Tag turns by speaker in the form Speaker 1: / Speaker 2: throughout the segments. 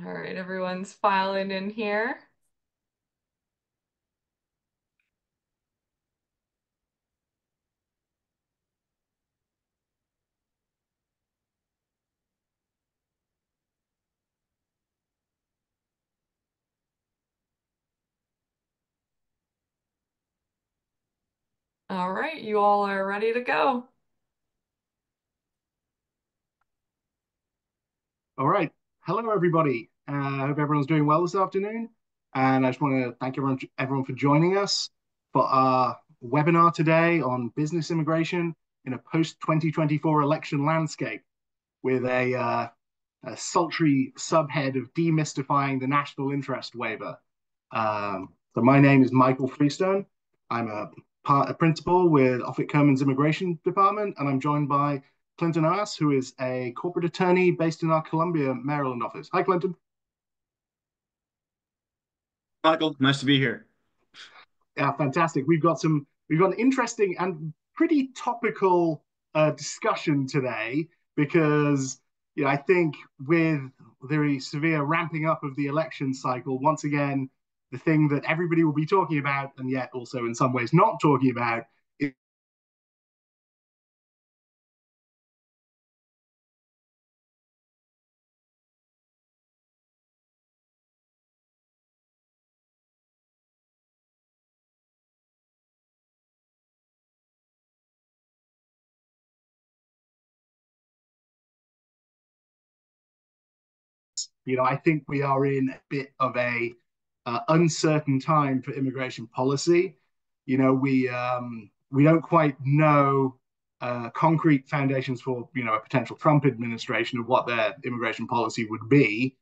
Speaker 1: All right, everyone's filing in here. All right, you all are ready to go.
Speaker 2: All right. Hello, everybody. I hope everyone's doing well this afternoon. And I just want to thank everyone for joining us for our webinar today on business immigration in a post-2024 election landscape with a sultry subhead of demystifying the national interest waiver. So my name is Michael Freestone. I'm a principal with Offit Kurman's immigration department, and I'm joined by Clinton Ass, who is a corporate attorney based in our Columbia, Maryland office. Hi, Clinton.
Speaker 3: Michael, nice to be here.
Speaker 2: Yeah, fantastic. We've got an interesting and pretty topical discussion today because I think with the severe ramping up of the election cycle, once again, the thing that everybody will be talking about and yet also in some ways not talking about is I think we are in a bit of a uncertain time for immigration policy. We don't quite know concrete foundations for a potential Trump administration of what their immigration policy would be.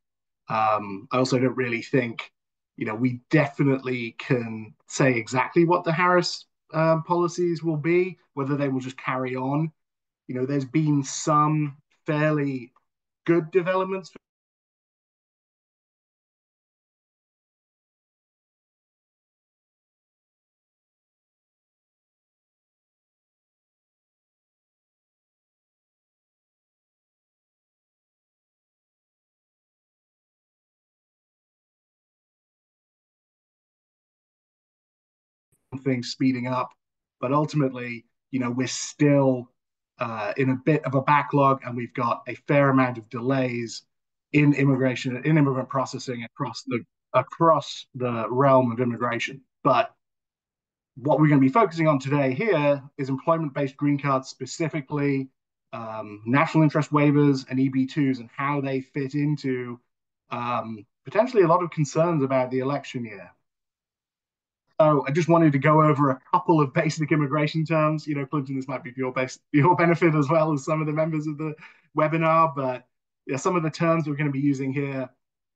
Speaker 2: I also don't really think we definitely can say exactly what the Harris policies will be, whether they will just carry on. There's been some fairly good developments things speeding up, but ultimately, we're still in a bit of a backlog, and we've got a fair amount of delays in immigrant processing across the realm of immigration. But what we're going to be focusing on today here is employment-based green cards, specifically national interest waivers and EB2s, and how they fit into potentially a lot of concerns about the election year. So I just wanted to go over a couple of basic immigration terms. Clinton, this might be for your benefit as well as some of the members of the webinar, but yeah, some of the terms we're going to be using here.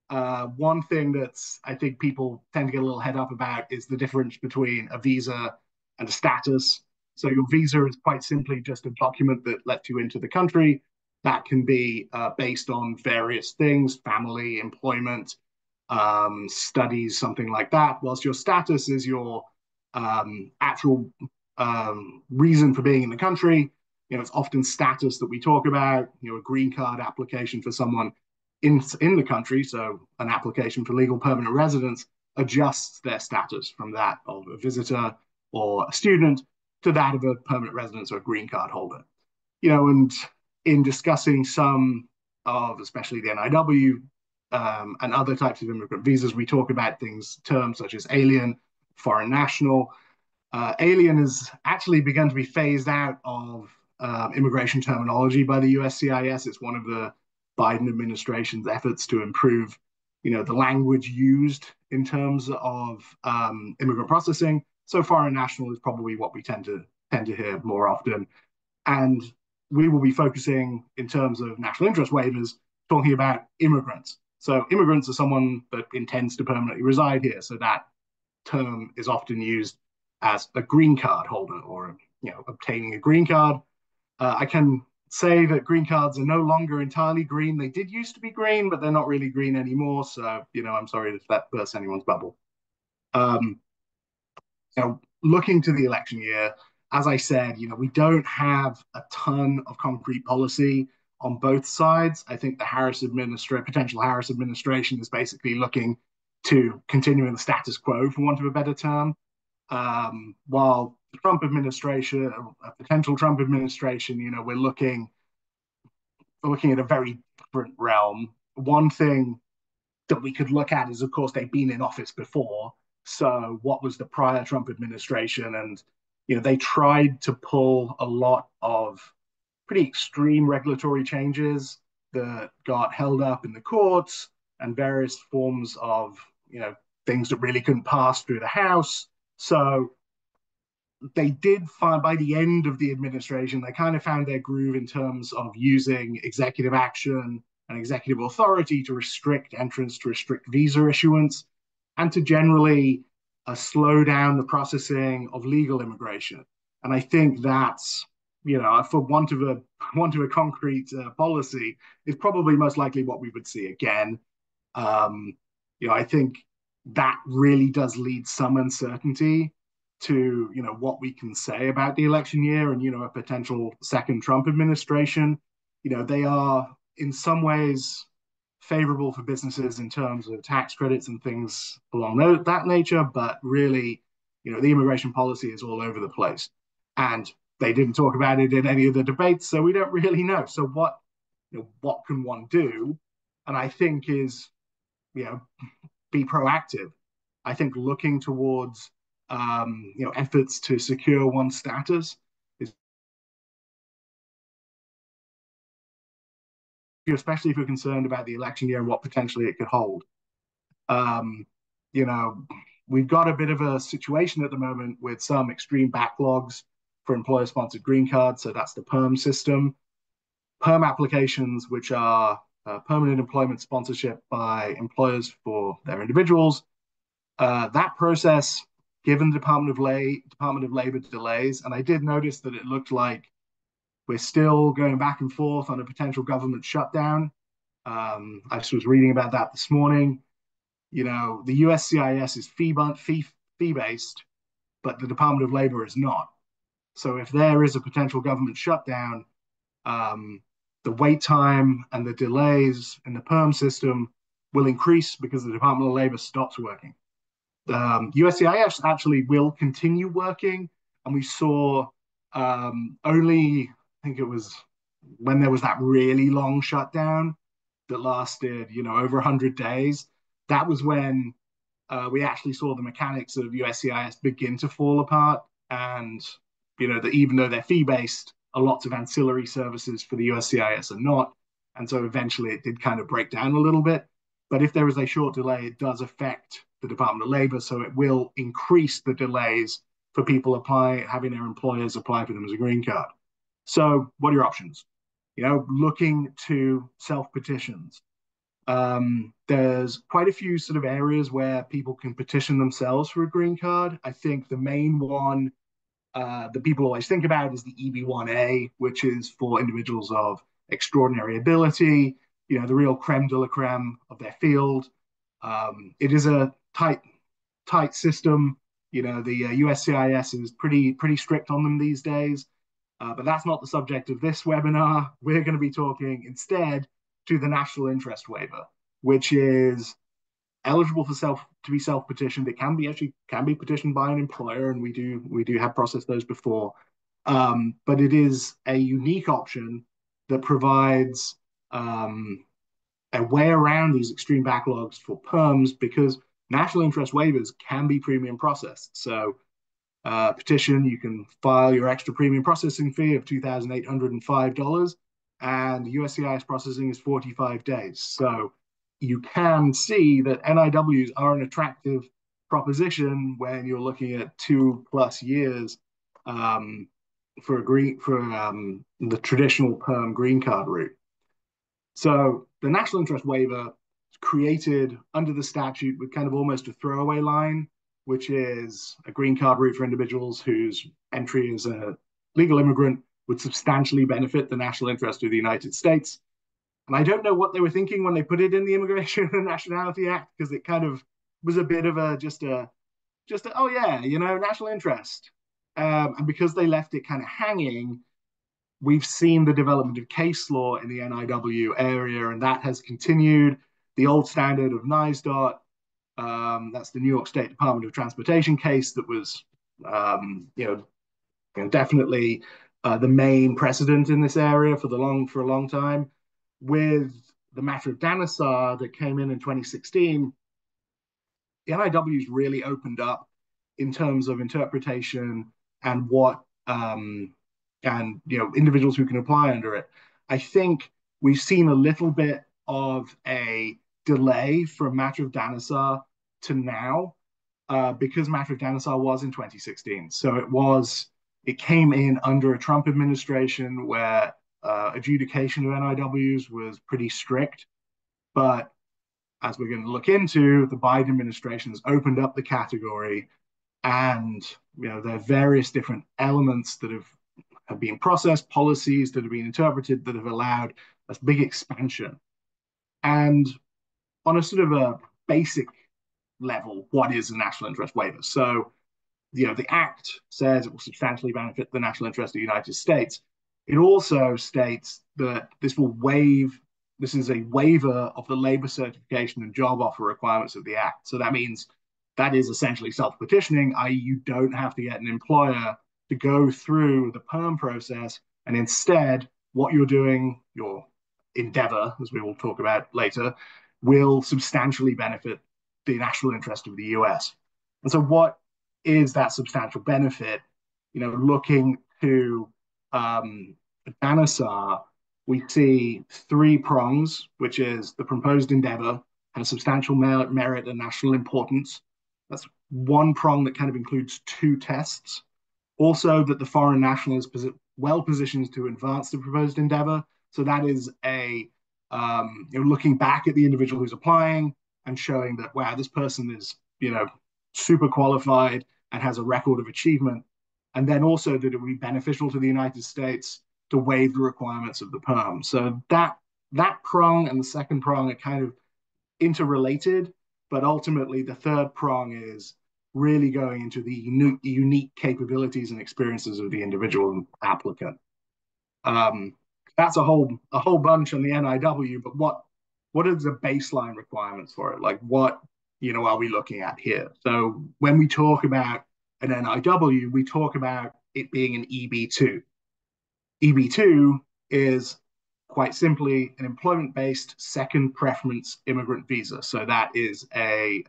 Speaker 2: One thing that's I think people tend to get a little head up about is the difference between a visa and a status. So your visa is quite simply just a document that lets you into the country. That can be based on various things, family, employment, studies, something like that, whilst your status is your actual reason for being in the country. It's often status that we talk about, a green card application for someone in the country. So an application for legal permanent residence adjusts their status from that of a visitor or a student to that of a permanent residence or a green card holder. And in discussing some of, especially the NIW and other types of immigrant visas, we talk about terms such as alien, foreign national. Alien has actually begun to be phased out of immigration terminology by the USCIS. It's one of the Biden administration's efforts to improve, the language used in terms of immigrant processing. So foreign national is probably what we tend to hear more often. And we will be focusing in terms of national interest waivers, talking about immigrants. So immigrants are someone that intends to permanently reside here. So that term is often used as a green card holder or obtaining a green card. I can say that green cards are no longer entirely green. They did used to be green, but they're not really green anymore. So I'm sorry if that bursts anyone's bubble. Um, Looking to the election year, as I said, we don't have a ton of concrete policy on both sides. I think the potential Harris administration is basically looking to continue in the status quo, for want of a better term, while the Trump administration, a potential Trump administration, we're looking at a very different realm. One thing that we could look at is, of course, they've been in office before. So what was the prior Trump administration? And, they tried to pull a lot of pretty extreme regulatory changes that got held up in the courts and various forms of, things that really couldn't pass through the House. So they did find by the end of the administration, they kind of found their groove in terms of using executive action and executive authority to restrict entrance, to restrict visa issuance, and to generally slow down the processing of legal immigration. And I think that's, for want of a concrete policy, is probably most likely what we would see again. I think that really does lead some uncertainty to what we can say about the election year and a potential second Trump administration. They are in some ways favorable for businesses in terms of tax credits and things along that nature, but really, the immigration policy is all over the place, and they didn't talk about it in any of the debates, so we don't really know. So what can one do? And I think is be proactive. I think looking towards efforts to secure one's status is, especially if you're concerned about the election year and what potentially it could hold. We've got a bit of a situation at the moment with some extreme backlogs for employer-sponsored green cards. So that's the PERM system. PERM applications, which are permanent employment sponsorship by employers for their individuals. That process, given the Department of Labor delays, and I did notice that it looked like we're still going back and forth on a potential government shutdown. I just was reading about that this morning. The USCIS is fee-based, but the Department of Labor is not. So if there is a potential government shutdown, the wait time and the delays in the PERM system will increase because the Department of Labor stops working. USCIS actually will continue working, and we saw only, I think it was when there was that really long shutdown that lasted, over 100 days. That was when we actually saw the mechanics of USCIS begin to fall apart, and that even though they're fee-based, a lot of ancillary services for the USCIS are not, and so eventually it did kind of break down a little bit. But if there is a short delay, it does affect the Department of Labor, so it will increase the delays for people having their employers apply for them as a green card. So what are your options? Looking to self-petitions. There's quite a few sort of areas where people can petition themselves for a green card. I think the main one that people always think about is the EB-1A, which is for individuals of extraordinary ability, the real creme de la creme of their field. It is a tight system. The USCIS is pretty strict on them these days. But that's not the subject of this webinar. We're going to be talking instead to the National Interest Waiver, which is eligible to be self-petitioned. It can be petitioned by an employer, and we do have processed those before. But it is a unique option that provides a way around these extreme backlogs for PERMs, because national interest waivers can be premium processed. So petition, you can file your extra premium processing fee of $2,805, and USCIS processing is 45 days. So you can see that NIWs are an attractive proposition when you're looking at 2+ years for the traditional PERM green card route. So the national interest waiver is created under the statute with kind of almost a throwaway line, which is a green card route for individuals whose entry as a legal immigrant would substantially benefit the national interest of the United States. And I don't know what they were thinking when they put it in the Immigration and Nationality Act, because it kind of was a bit of just a oh yeah, national interest. And because they left it kind of hanging, we've seen the development of case law in the NIW area, and that has continued. The old standard of NISDOT, that's the New York State Department of Transportation case that was, definitely the main precedent in this area for a long time. With the matter of Danassar that came in 2016, the NIW's really opened up in terms of interpretation and individuals who can apply under it. I think we've seen a little bit of a delay from matter of Danassar to now, because matter of Danassar was in 2016. So it came in under a Trump administration where adjudication of NIWs was pretty strict. But as we're going to look into, the Biden administration has opened up the category, and there are various different elements that have been processed, policies that have been interpreted that have allowed a big expansion. And on a sort of a basic level, what is a national interest waiver? So, the Act says it will substantially benefit the national interest of the United States. It also states that this is a waiver of the labor certification and job offer requirements of the Act. So that means that is essentially self-petitioning, i.e. you don't have to get an employer to go through the PERM process, and instead what you're doing, your endeavor, as we will talk about later, will substantially benefit the national interest of the US. And so what is that substantial benefit? Looking to Danassar, we see three prongs, which is the proposed endeavor has substantial merit and national importance. That's one prong that kind of includes two tests. Also, that the foreign national is well positioned to advance the proposed endeavor. So that is looking back at the individual who's applying and showing that, wow, this person is, super qualified and has a record of achievement. And then also that it would be beneficial to the United States to waive the requirements of the PERM. So that prong and the second prong are kind of interrelated, but ultimately the third prong is really going into the unique capabilities and experiences of the individual applicant. That's a whole bunch on the NIW, but what are the baseline requirements for it? Like what are we looking at here? So when we talk about an NIW, we talk about it being an EB2. EB2 is quite simply an employment-based second preference immigrant visa. So that is an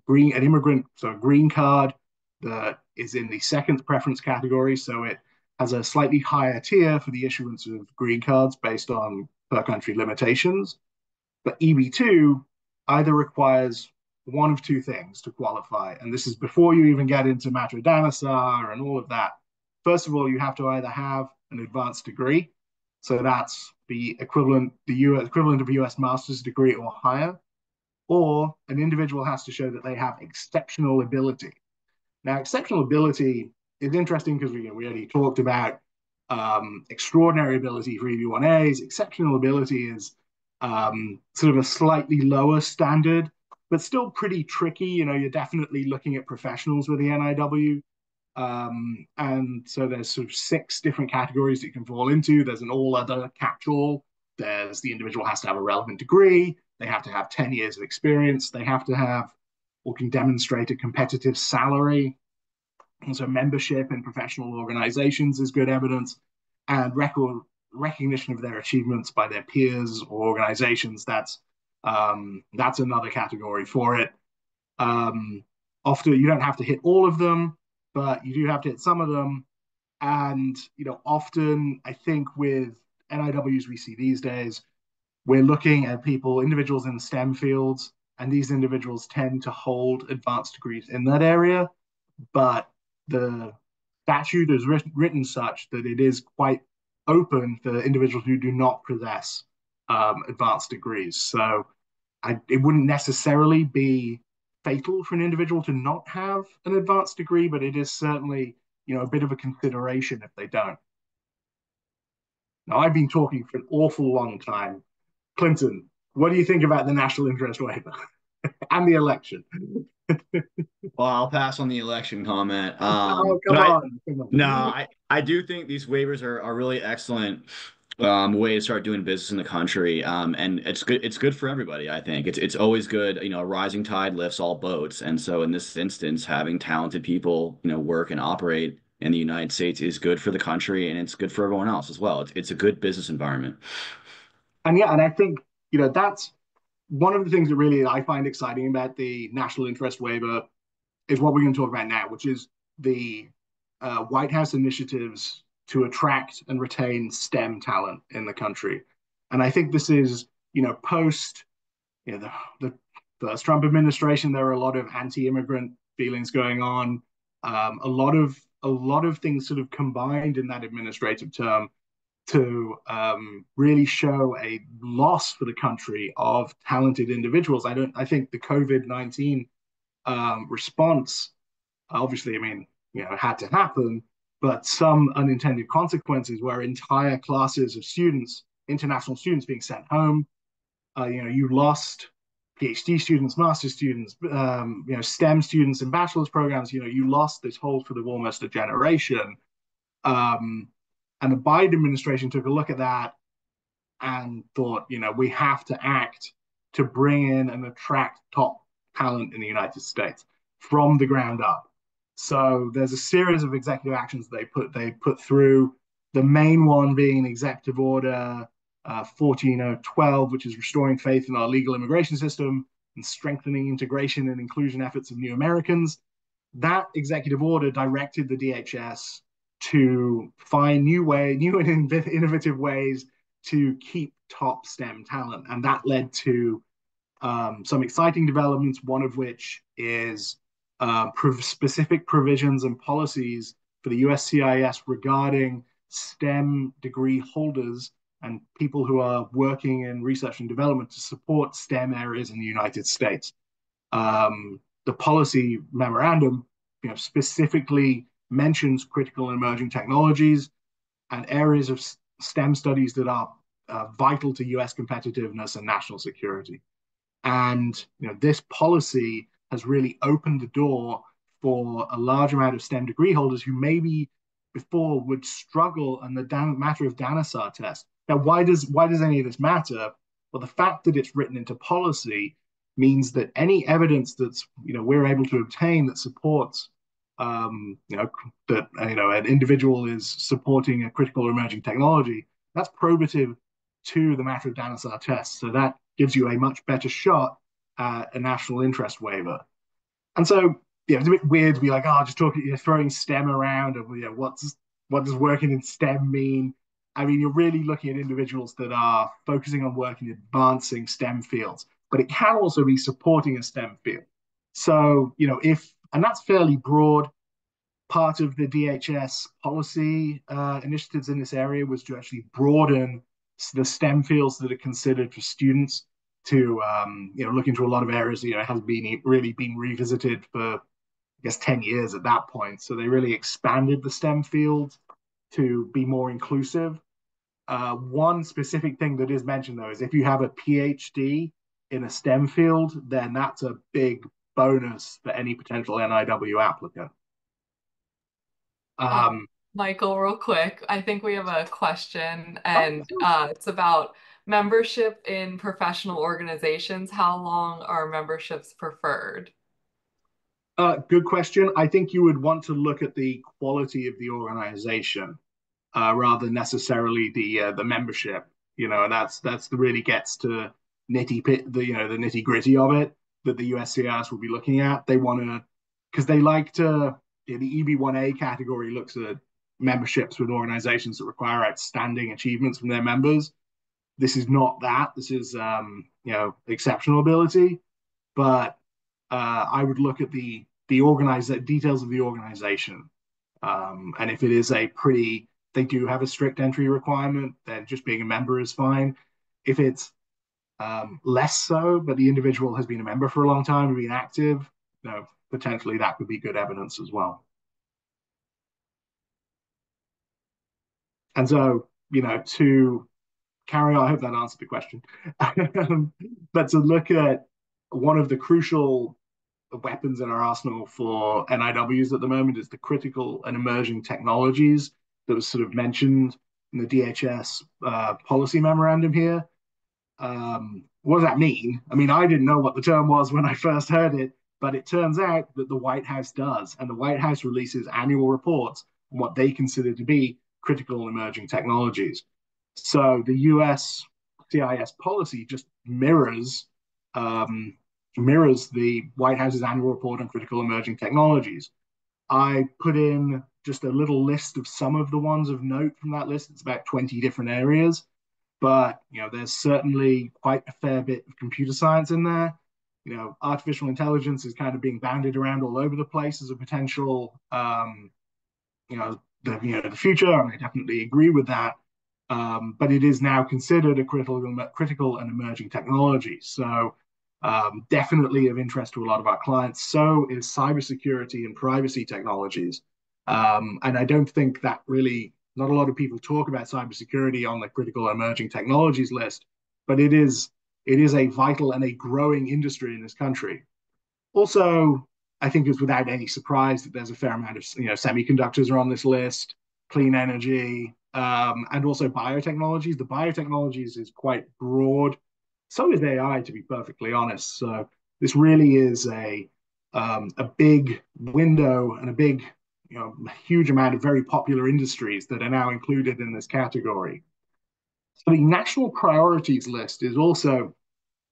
Speaker 2: immigrant, so a green card that is in the second preference category. So it has a slightly higher tier for the issuance of green cards based on per country limitations. But EB2 either requires one of two things to qualify. And this is before you even get into matter of Danassar and all of that. First of all, you have to either have an advanced degree. So that's the equivalent of a US master's degree or higher. Or an individual has to show that they have exceptional ability. Now, exceptional ability is interesting because we already talked about extraordinary ability for EB1As. Exceptional ability is sort of a slightly lower standard, but still pretty tricky. You're definitely looking at professionals with the NIW. And so there's sort of 6 different categories that you can fall into. There's an all other catch-all. There's the individual has to have a relevant degree. They have to have 10 years of experience. They have to have or can demonstrate a competitive salary. And so membership in professional organizations is good evidence, and recognition of their achievements by their peers or organizations. That's another category for it. Often you don't have to hit all of them, but you do have to hit some of them. And often I think with NIWs we see these days, we're looking at individuals in the STEM fields, and these individuals tend to hold advanced degrees in that area. But the statute is written such that it is quite open for individuals who do not possess advanced degrees. So it wouldn't necessarily be fatal for an individual to not have an advanced degree, but it is certainly a bit of a consideration if they don't. Now, I've been talking for an awful long time. Clinton, what do you think about the national interest waiver and the election?
Speaker 3: Well, I'll pass on the election comment.
Speaker 2: Oh,
Speaker 3: But
Speaker 2: come on, come
Speaker 3: no,
Speaker 2: on.
Speaker 3: I do think these waivers are really excellent way to start doing business in the country. And it's good for everybody, I think. It's always good, a rising tide lifts all boats. And so in this instance, having talented people, work and operate in the United States is good for the country and it's good for everyone else as well. It's a good business environment.
Speaker 2: And yeah, and I think, that's one of the things that really I find exciting about the national interest waiver is what we're going to talk about now, which is the White House initiatives to attract and retain STEM talent in the country. And I think this is, post the first Trump administration, there are a lot of anti-immigrant feelings going on. A lot of things sort of combined in that administrative term to really show a loss for the country of talented individuals. I think the COVID-19 response, obviously, I mean, it had to happen, but some unintended consequences were entire classes of students, international students being sent home. You lost PhD students, master's students, STEM students in bachelor's programs. You lost this whole sort of almost a generation. Um, and the Biden administration took a look at that and thought, we have to act to bring in and attract top talent in the United States from the ground up. So there's a series of executive actions they put through. The main one being Executive Order 14012, which is restoring faith in our legal immigration system and strengthening integration and inclusion efforts of new Americans. That executive order directed the DHS to find new and innovative ways to keep top STEM talent, and that led to some exciting developments. One of which is specific provisions and policies for the USCIS regarding STEM degree holders and people who are working in research and development to support STEM areas in the United States. The policy memorandum, specifically mentions critical and emerging technologies and areas of STEM studies that are vital to U.S. competitiveness and national security. And this policy has really opened the door for a large amount of STEM degree holders who maybe before would struggle on the matter of Danasar test. Now, why does any of this matter? Well, the fact that it's written into policy means that any evidence that's we're able to obtain that supports that an individual is supporting a critical or emerging technology, that's probative to the matter of Danasar test. So that gives you a much better shot at a national interest waiver. And so, it's a bit weird to be like, oh, just talking, throwing STEM around, and what does working in STEM mean? I mean, you're really looking at individuals that are focusing on working in advancing STEM fields, but it can also be supporting a STEM field. So, and that's fairly broad. Part of the DHS policy initiatives in this area was to actually broaden the STEM fields that are considered for students to, look into a lot of areas that, hasn't really been revisited for, I guess, 10 years at that point. So they really expanded the STEM fields to be more inclusive. One specific thing that is mentioned, though, is if you have a PhD in a STEM field, then that's a big bonus for any potential NIW applicant.
Speaker 1: Um,
Speaker 2: Um,
Speaker 1: Michael, real quick, I think we have a question, and it's about membership in professional organizations. How long are memberships preferred?
Speaker 2: Good question. I think you would want to look at the quality of the organization rather than necessarily the membership. And that's the really gets to the nitty gritty of it that the USCIS will be looking at. They want to because they like to the EB1A category looks at memberships with organizations that require outstanding achievements from their members. This is not that. This is exceptional ability, but I would look at the details of the organization, and if it is they do have a strict entry requirement, then just being a member is fine. If it's less so, but the individual has been a member for a long time and been active, potentially that could be good evidence as well. And so, to carry on, I hope that answered the question. But to look at one of the crucial weapons in our arsenal for NIWs at the moment is the critical and emerging technologies that was sort of mentioned in the DHS policy memorandum here. What does that mean? I mean, I didn't know what the term was when I first heard it, but it turns out that the White House does, and the White House releases annual reports on what they consider to be critical and emerging technologies. So the US CIS policy just mirrors the White House's annual report on critical emerging technologies. I put in just a little list of some of the ones of note from that list. It's about 20 different areas, but there's certainly quite a fair bit of computer science in there. Artificial intelligence is kind of being bandied around all over the place as a potential, the future, and I definitely agree with that. But it is now considered a critical and emerging technology. So definitely of interest to a lot of our clients. So is cybersecurity and privacy technologies. And I don't think that really, not a lot of people talk about cybersecurity on the critical emerging technologies list, but it is a vital and a growing industry in this country. Also, I think it's without any surprise that there's a fair amount of semiconductors are on this list, clean energy, and also biotechnologies. The biotechnologies is quite broad. So is AI, to be perfectly honest. So this really is a big window and a huge amount of very popular industries that are now included in this category. So the national priorities list is also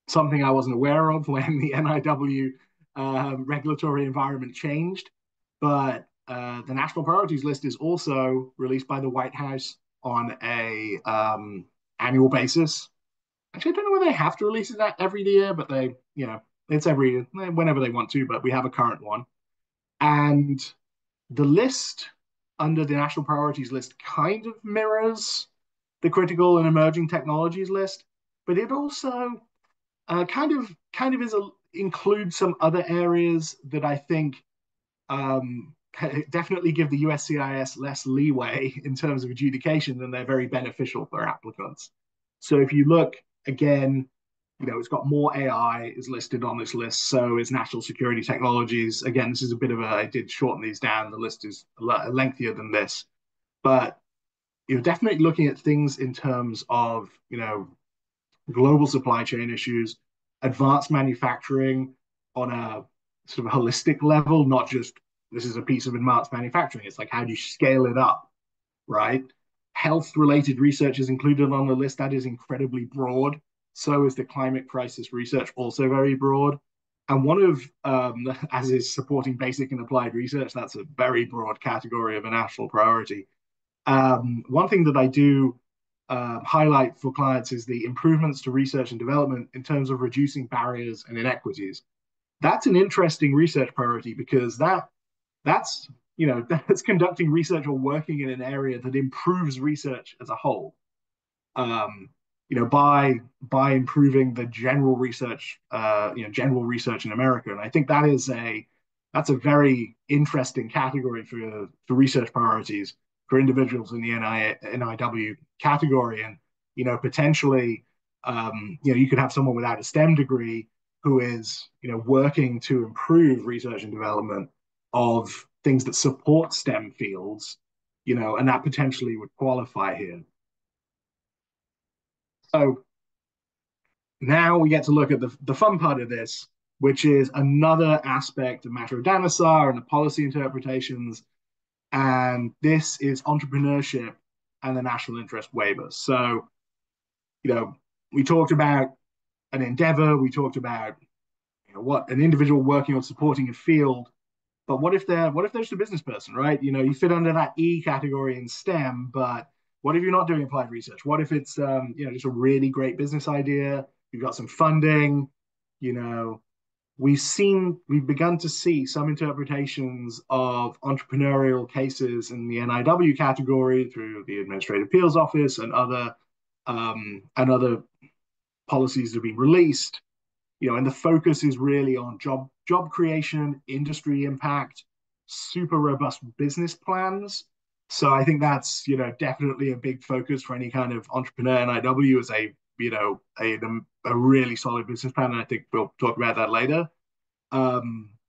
Speaker 2: something I wasn't aware of when the NIW regulatory environment changed. But the national priorities list is also released by the White House on a annual basis. Actually, I don't know whether they have to release it that every year, but it's whenever they want to, but we have a current one. And the list under the national priorities list kind of mirrors the critical and emerging technologies list, but it also kind of includes some other areas that I think definitely give the USCIS less leeway in terms of adjudication, and they're very beneficial for applicants. So if you look again, it's got more AI is listed on this list. So is national security technologies. Again, this is a bit of I did shorten these down. The list is lengthier than this, but you're definitely looking at things in terms of, global supply chain issues, advanced manufacturing on a sort of holistic level, not just this is a piece of advanced manufacturing. It's like, how do you scale it up, right? Health-related research is included on the list. That is incredibly broad. So is the climate crisis research, also very broad. And one of, as is supporting basic and applied research, that's a very broad category of a national priority. One thing that I do highlight for clients is the improvements to research and development in terms of reducing barriers and inequities. That's an interesting research priority because that's conducting research or working in an area that improves research as a whole. By improving the general research in America, and I think that's a very interesting category for research priorities for individuals in the NIW category, and potentially you could have someone without a STEM degree who is working to improve research and development of things that support STEM fields, and that potentially would qualify here. So now we get to look at the fun part of this, which is another aspect of matter of DANASAR and the policy interpretations. And this is entrepreneurship and the national interest waiver. So, we talked about an endeavor, we talked about what an individual working on supporting a field, but what if they're just a business person, right? You fit under that E category in STEM, but what if you're not doing applied research? What if it's just a really great business idea? You've got some funding, we've begun to see some interpretations of entrepreneurial cases in the NIW category through the Administrative Appeals Office and other policies that have been released. And the focus is really on job creation, industry impact, super robust business plans. So I think that's definitely a big focus for any kind of entrepreneur. NIW is a really solid business plan, and I think we'll talk about that later.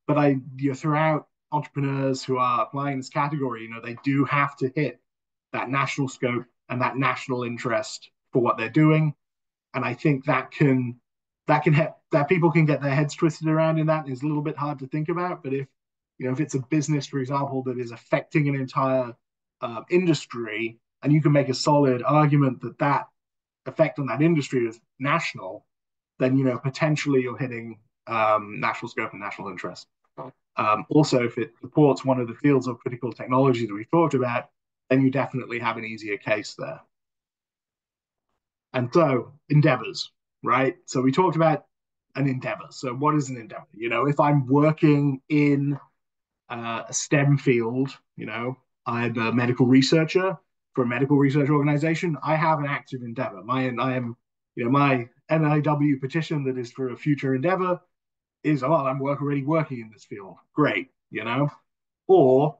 Speaker 2: but throughout entrepreneurs who are applying this category, they do have to hit that national scope and that national interest for what they're doing. And I think that people can get their heads twisted around in that is a little bit hard to think about. But if it's a business, for example, that is affecting an entire industry, and you can make a solid argument that effect on that industry is national, then potentially you're hitting national scope and national interest. Also, if it supports one of the fields of critical technology that we've talked about, then you definitely have an easier case there. And so, endeavors, right? So we talked about an endeavor. So what is an endeavor? If I'm working in a STEM field, I'm a medical researcher for a medical research organization, I have an active endeavor. My NIW petition that is for a future endeavor is, I'm already working in this field. Great, Or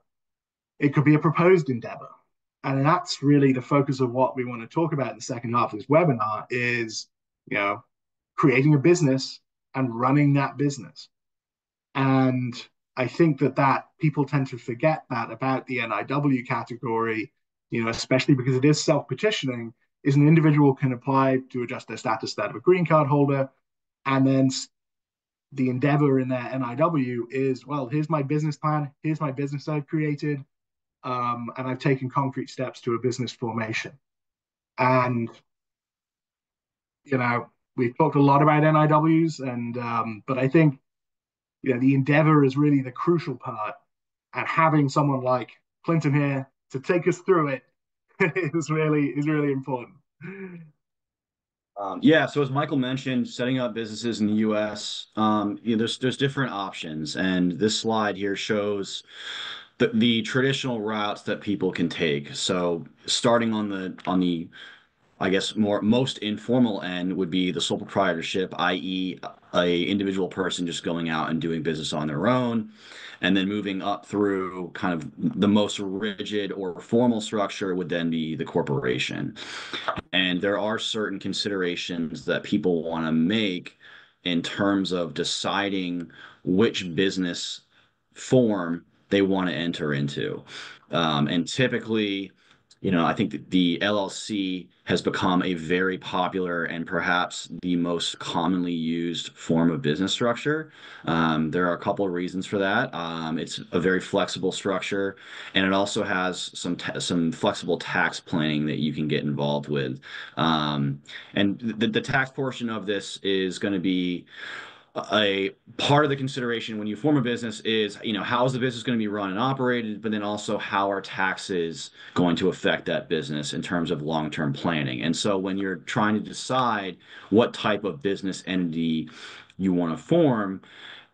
Speaker 2: it could be a proposed endeavor. And that's really the focus of what we want to talk about in the second half of this webinar is, creating a business and running that business. And I think that people tend to forget that about the NIW category, especially because it is self-petitioning, is an individual can apply to adjust their status that of a green card holder. And then the endeavor in their NIW is, well, here's my business plan. Here's my business I've created. And I've taken concrete steps to a business formation. And, we've talked a lot about NIWs, but I think, the endeavor is really the crucial part. And having someone like Clinton here to take us through it is really important.
Speaker 3: Yeah, so as Michael mentioned, setting up businesses in the U.S., there's different options, and this slide here shows the traditional routes that people can take. So starting on the I guess most informal end would be the sole proprietorship, i.e., a individual person just going out and doing business on their own, and then moving up through kind of the most rigid or formal structure would then be the corporation. And there are certain considerations that people want to make in terms of deciding which business form they want to enter into. And typically, I think that the LLC has become a very popular and perhaps the most commonly used form of business structure. There are a couple of reasons for that. It's a very flexible structure, and it also has some flexible tax planning that you can get involved with. And the tax portion of this is going to be a part of the consideration when you form a business is, how is the business going to be run and operated, but then also how are taxes going to affect that business in terms of long-term planning. And so when you're trying to decide what type of business entity you want to form,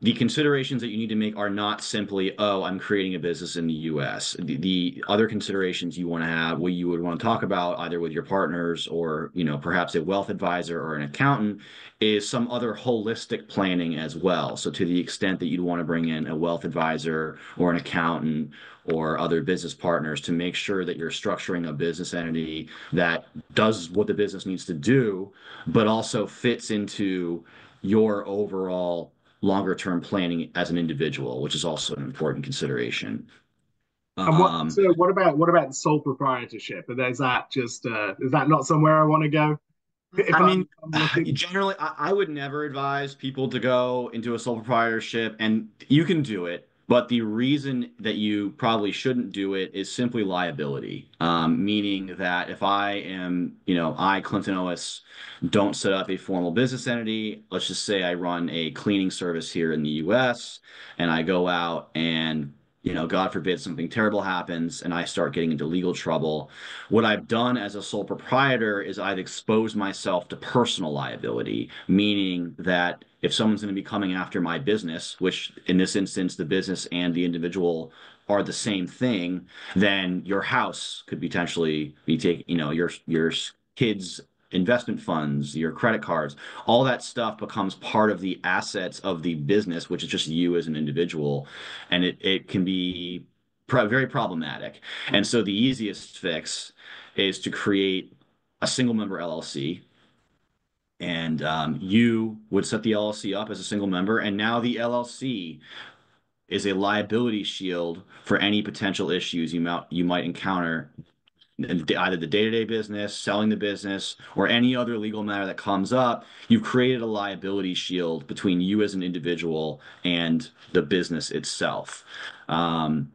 Speaker 3: the considerations that you need to make are not simply, I'm creating a business in the US. The other considerations you want to have, what you would want to talk about either with your partners or, perhaps a wealth advisor or an accountant, is some other holistic planning as well. So to the extent that you'd want to bring in a wealth advisor or an accountant or other business partners to make sure that you're structuring a business entity that does what the business needs to do, but also fits into your overall longer term planning as an individual, which is also an important consideration.
Speaker 2: And what about the sole proprietorship? And is that not somewhere I want to go?
Speaker 3: I'm generally, I would never advise people to go into a sole proprietorship, and you can do it. But the reason that you probably shouldn't do it is simply liability, meaning that if I am, Clinton Ois, don't set up a formal business entity, let's just say I run a cleaning service here in the US, and I go out and God forbid something terrible happens and I start getting into legal trouble. What I've done as a sole proprietor is I've exposed myself to personal liability, meaning that if someone's going to be coming after my business, which in this instance, the business and the individual are the same thing, then your house could potentially be taken, your kids' investment funds, your credit cards, all that stuff becomes part of the assets of the business, which is just you as an individual. And it can be very problematic. And so the easiest fix is to create a single member LLC. And you would set the LLC up as a single member. And now the LLC is a liability shield for any potential issues you might encounter in either the day-to-day business, selling the business, or any other legal matter that comes up. You've created a liability shield between you as an individual and the business itself. And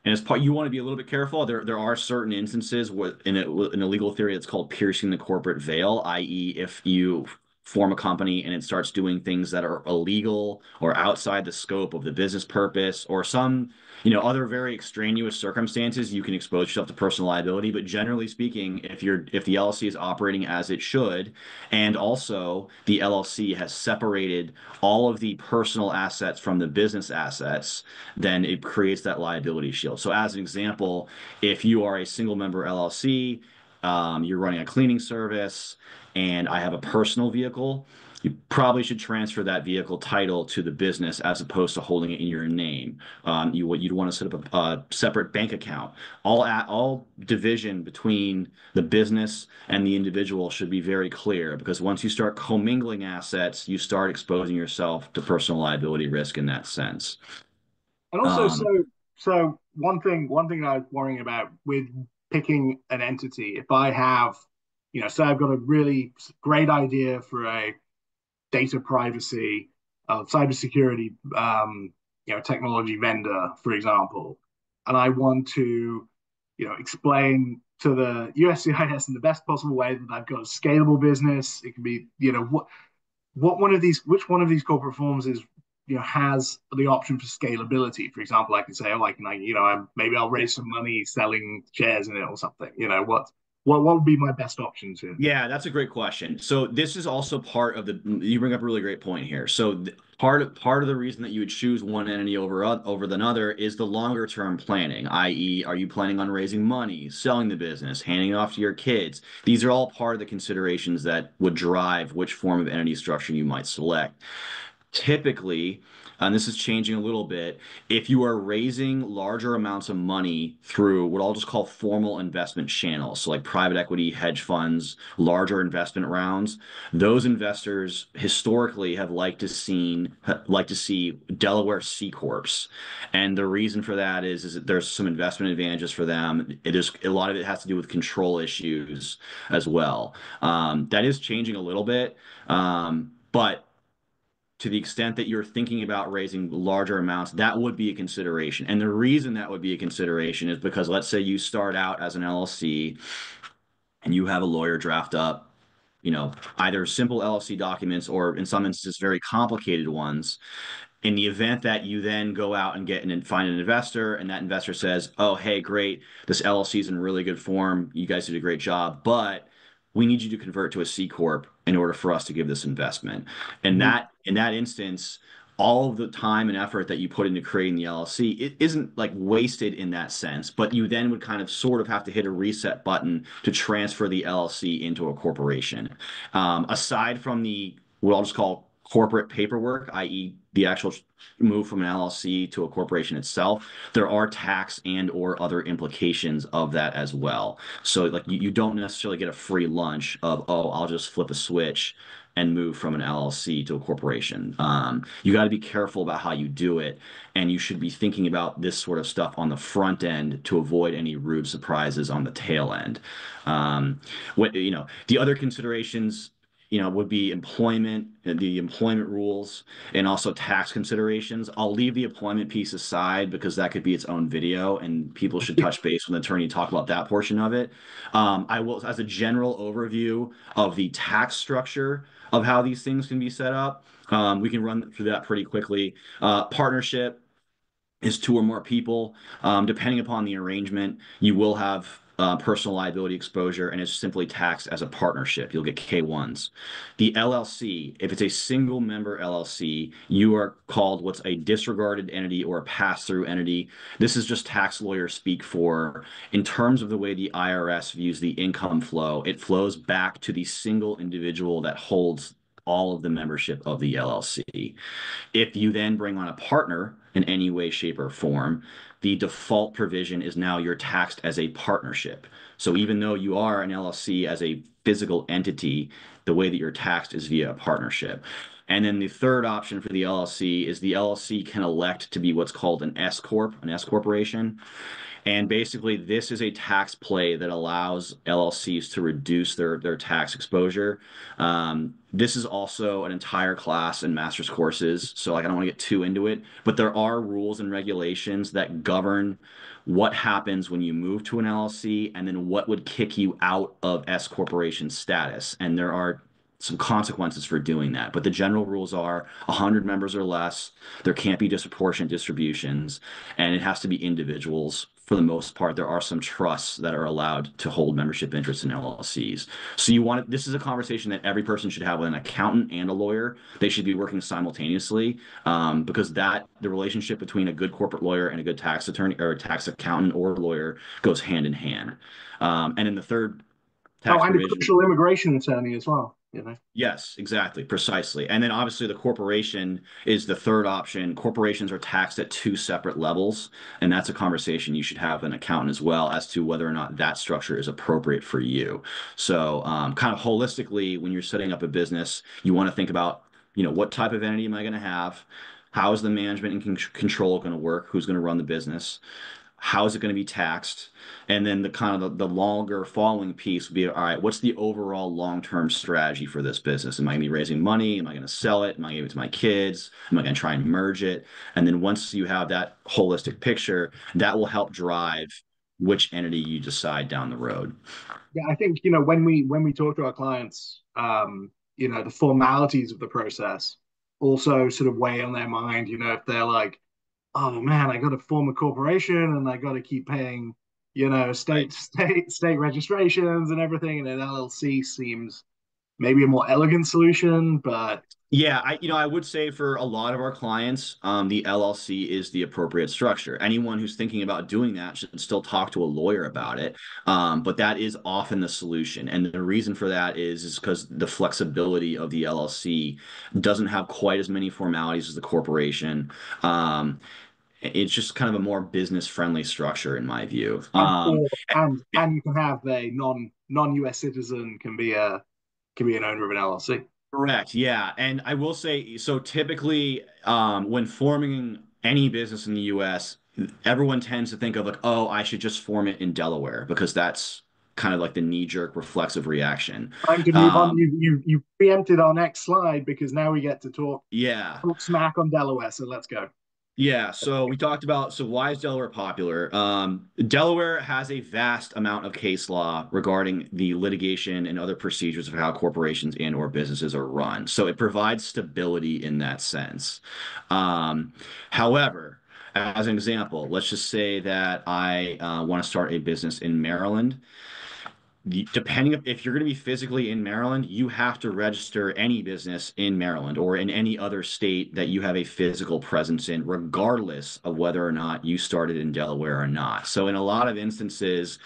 Speaker 3: as part, you want to be a little bit careful. There are certain instances where in a legal theory it's called piercing the corporate veil, i.e., if you form a company and it starts doing things that are illegal or outside the scope of the business purpose or some, other very extraneous circumstances, you can expose yourself to personal liability. But generally speaking, if the LLC is operating as it should, and also the LLC has separated all of the personal assets from the business assets, then it creates that liability shield. So as an example, if you are a single member LLC, you're running a cleaning service, and I have a personal vehicle, you probably should transfer that vehicle title to the business as opposed to holding it in your name. You'd want to set up a separate bank account. All division between the business and the individual should be very clear, because once you start commingling assets, you start exposing yourself to personal liability risk in that sense.
Speaker 2: And also,
Speaker 3: Um,
Speaker 2: so one thing I was worrying about with picking an entity, if I have, say I've got a really great idea for a data privacy, cybersecurity, technology vendor, for example, and I want to, explain to the USCIS in the best possible way that I've got a scalable business. It can be, which one of these corporate forms is, has the option for scalability. For example, I can say, oh, maybe I'll raise some money selling shares in it or something. What would be my best options here?
Speaker 3: Yeah, that's a great question. So this is also part of you bring up a really great point here. So part of the reason that you would choose one entity over another is the longer term planning, i.e., are you planning on raising money, selling the business, handing it off to your kids? These are all part of the considerations that would drive which form of entity structure you might select. Typically, and this is changing a little bit, if you are raising larger amounts of money through what I'll just call formal investment channels, so like private equity, hedge funds, larger investment rounds, those investors historically have liked to see Delaware C corps, and the reason for that is that there's some investment advantages for them. It is a lot of it has to do with control issues as well. That is changing a little bit, but to the extent that you're thinking about raising larger amounts, that would be a consideration. And the reason that would be a consideration is because let's say you start out as an LLC and you have a lawyer draft up, either simple LLC documents or in some instances very complicated ones. In the event that you then go out and find an investor, and that investor says, "Oh, hey, great, this LLC is in really good form. You guys did a great job, but we need you to convert to a C corp in order for us to give this investment." And
Speaker 2: Mm-hmm.
Speaker 3: in that instance, all of the time and effort that you put into creating the LLC, it isn't like wasted in that sense, but you then would kind of sort of have to hit a reset button to transfer the LLC into a corporation. Aside from what I'll just call corporate paperwork, i.e., the actual move from an LLC to a corporation itself, there are tax and or other implications of that as well. So like you don't necessarily get a free lunch of, oh, I'll just flip a switch and move from an LLC to a corporation. You got to be careful about how you do it, and you should be thinking about this sort of stuff on the front end to avoid any rude surprises on the tail end. The other considerations would be the employment rules, and also tax considerations. I'll leave the employment piece aside because that could be its own video, and people should touch base with an attorney to talk about that portion of it. I will, as a general overview of the tax structure of how these things can be set up, we can run through that pretty quickly. Partnership is two or more people. Depending upon the arrangement, you will have personal liability exposure, and it's simply taxed as a partnership. You'll get K1s. The LLC, if it's a single member LLC, you are called what's a disregarded entity or a pass-through entity. This is just tax lawyer speak for, in terms of the way the IRS views the income flow, it flows back to the single individual that holds all of the membership of the LLC. If you then bring on a partner in any way, shape, or form, the default provision is now you're taxed as a partnership. So even though you are an LLC as a physical entity, the way that you're taxed is via a partnership. And then the third option for the LLC is the LLC can elect to be what's called an S corp, an S corporation. And basically, this is a tax play that allows LLCs to reduce their tax exposure. This is also an entire class in master's courses, so like I don't want to get too into it, but there are rules and regulations that govern what happens when you move to an LLC and then what would kick you out of S corporation status. And there are some consequences for doing that. But the general rules are 100 members or less, there can't be disproportionate distributions, and it has to be individuals for the most part. There are some trusts that are allowed to hold membership interests in LLCs. So this is a conversation that every person should have with an accountant and a lawyer. They should be working simultaneously, because the relationship between a good corporate lawyer and a good tax attorney or a tax accountant or lawyer goes hand in hand. And in the third tax
Speaker 2: and a
Speaker 3: provision.
Speaker 2: crucial immigration attorney as well, you know.
Speaker 3: Yes, exactly, precisely. And then obviously the corporation is the third option. Corporations are taxed at two separate levels, and that's a conversation you should have with an accountant as well as to whether or not that structure is appropriate for you. So, kind of holistically, when you're setting up a business, you want to think about, what type of entity am I going to have? How is the management and control going to work? Who's going to run the business? How is it going to be taxed? And then the kind of the longer following piece would be, all right, what's the overall long-term strategy for this business? Am I going to be raising money? Am I going to sell it? Am I going to give it to my kids? Am I going to try and merge it? And then once you have that holistic picture, that will help drive which entity you decide down the road.
Speaker 2: Yeah, I think, when we talk to our clients, the formalities of the process also sort of weigh on their mind. If they're like, oh man, I got to form a corporation and I got to keep paying,
Speaker 3: Right.
Speaker 2: state registrations and everything, and an LLC seems maybe a more elegant solution, but
Speaker 3: Yeah, I would say for a lot of our clients, the LLC is the appropriate structure. Anyone who's thinking about doing that should still talk to a lawyer about it. But that is often the solution. And the reason for that is because the flexibility of the LLC doesn't have quite as many formalities as the corporation. It's just kind of a more business friendly structure in my view.
Speaker 2: and you can have a non-US citizen can be an owner of an LLC.
Speaker 3: Correct. Yeah. And I will say, so typically, when forming any business in the US, everyone tends to think of like, oh, I should just form it in Delaware because that's kind of like the knee-jerk reflexive reaction.
Speaker 2: Time to move on.
Speaker 3: Um,
Speaker 2: You preempted our next slide because now we get to
Speaker 3: yeah.
Speaker 2: talk smack on Delaware. So let's go.
Speaker 3: Yeah, so we talked about why is Delaware popular? Delaware has a vast amount of case law regarding the litigation and other procedures of how corporations and or businesses are run. So it provides stability in that sense. Um, However, as an example, let's just say that I want to start a business in Maryland. Depending if you're going to be physically in Maryland, you have to register any business in Maryland or in any other state that you have a physical presence in, regardless of whether or not you started in Delaware or not. So in a lot of instances,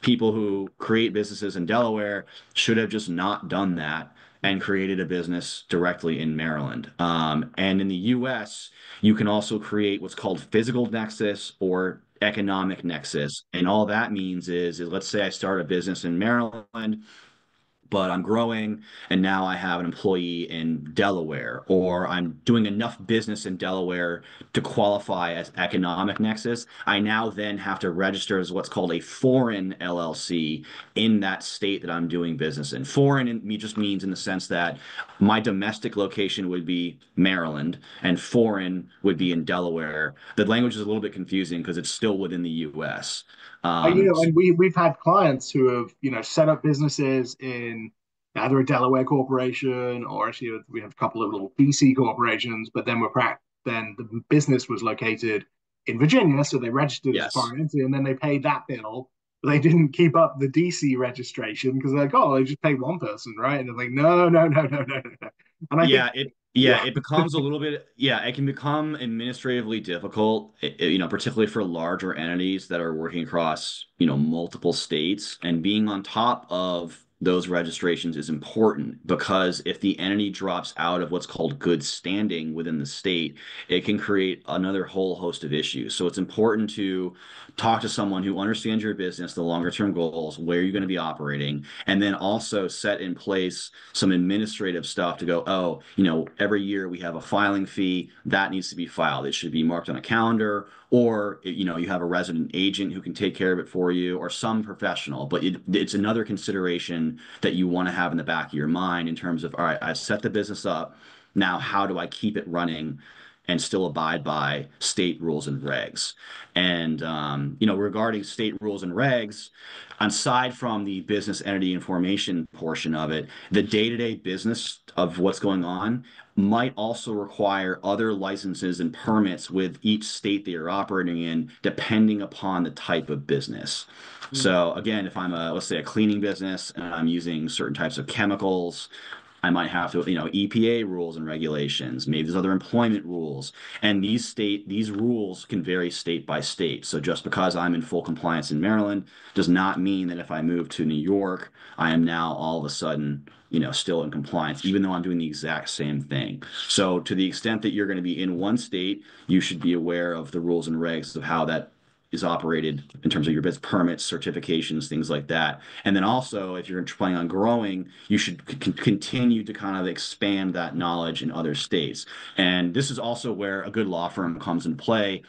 Speaker 3: people who create businesses in Delaware should have just not done that and created a business directly in Maryland. And in the US, you can also create what's called physical nexus or economic nexus. And all that means is let's say I start a business in Maryland, but I'm growing and now I have an employee in Delaware, or I'm doing enough business in Delaware to qualify as economic nexus. I now then have to register as what's called a foreign LLC in that state that I'm doing business in. Foreign in me just means in the sense that my domestic location would be Maryland and foreign would be in Delaware. The language is a little bit confusing because it's still within the US. So
Speaker 2: And we've had clients who have set up businesses in either a Delaware corporation, or actually we have a couple of little DC corporations, but then the business was located in Virginia, so they registered as a
Speaker 3: yes.
Speaker 2: foreign entity, and then they paid that bill. But they didn't keep up the DC registration because they're like, oh, they just paid one person, right? And they're like, no, no, no, no, no, no. And I think, yeah,
Speaker 3: It becomes a little bit, it can become administratively difficult, particularly for larger entities that are working across, multiple states and being on top of those registrations is important, because if the entity drops out of what's called good standing within the state, it can create another whole host of issues. So it's important to talk to someone who understands your business, the longer term goals, where you're going to be operating, and then also set in place some administrative stuff to go, oh, every year we have a filing fee that needs to be filed. It should be marked on a calendar, or you have a resident agent who can take care of it for you, or some professional. But it's another consideration that you want to have in the back of your mind in terms of, all right, I've set the business up. Now, how do I keep it running and still abide by state rules and regs? And regarding state rules and regs, aside from the business entity information portion of it, the day-to-day business of what's going on might also require other licenses and permits with each state that you're operating in, depending upon the type of business. So again, if I'm let's say a cleaning business and I'm using certain types of chemicals, I might have to, EPA rules and regulations, maybe there's other employment rules. And these rules can vary state by state. So just because I'm in full compliance in Maryland does not mean that if I move to New York, I am now all of a sudden, still in compliance, even though I'm doing the exact same thing. So to the extent that you're going to be in one state, you should be aware of the rules and regs of how that is operated in terms of your business permits, certifications, things like that. And then also, if you're planning on growing, you should continue to kind of expand that knowledge in other states. And this is also where a good law firm comes in play,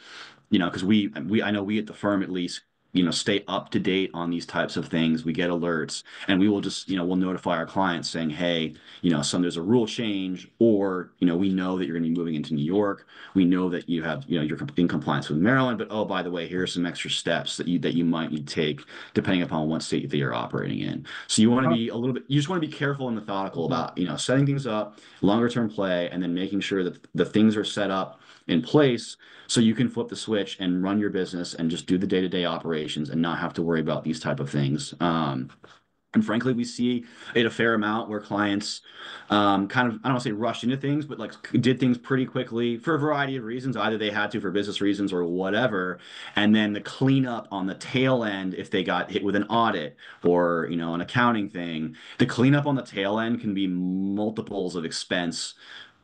Speaker 3: because I know we at the firm at least, stay up to date on these types of things. We get alerts, and we will just, we'll notify our clients saying, hey, there's a rule change, or, we know that you're going to be moving into New York. We know that you have, you're in compliance with Maryland, but oh, by the way, here are some extra steps that you might need to take depending upon what state that you're operating in. So you want to be you just want to be careful and methodical about, setting things up, longer term play, and then making sure that the things are set up in place so you can flip the switch and run your business and just do the day-to-day operations and not have to worry about these type of things. And frankly, we see it a fair amount where clients kind of, I don't want to say rushed into things, but like did things pretty quickly for a variety of reasons. Either they had to for business reasons or whatever. And then the cleanup on the tail end, if they got hit with an audit or, an accounting thing, the cleanup on the tail end can be multiples of expense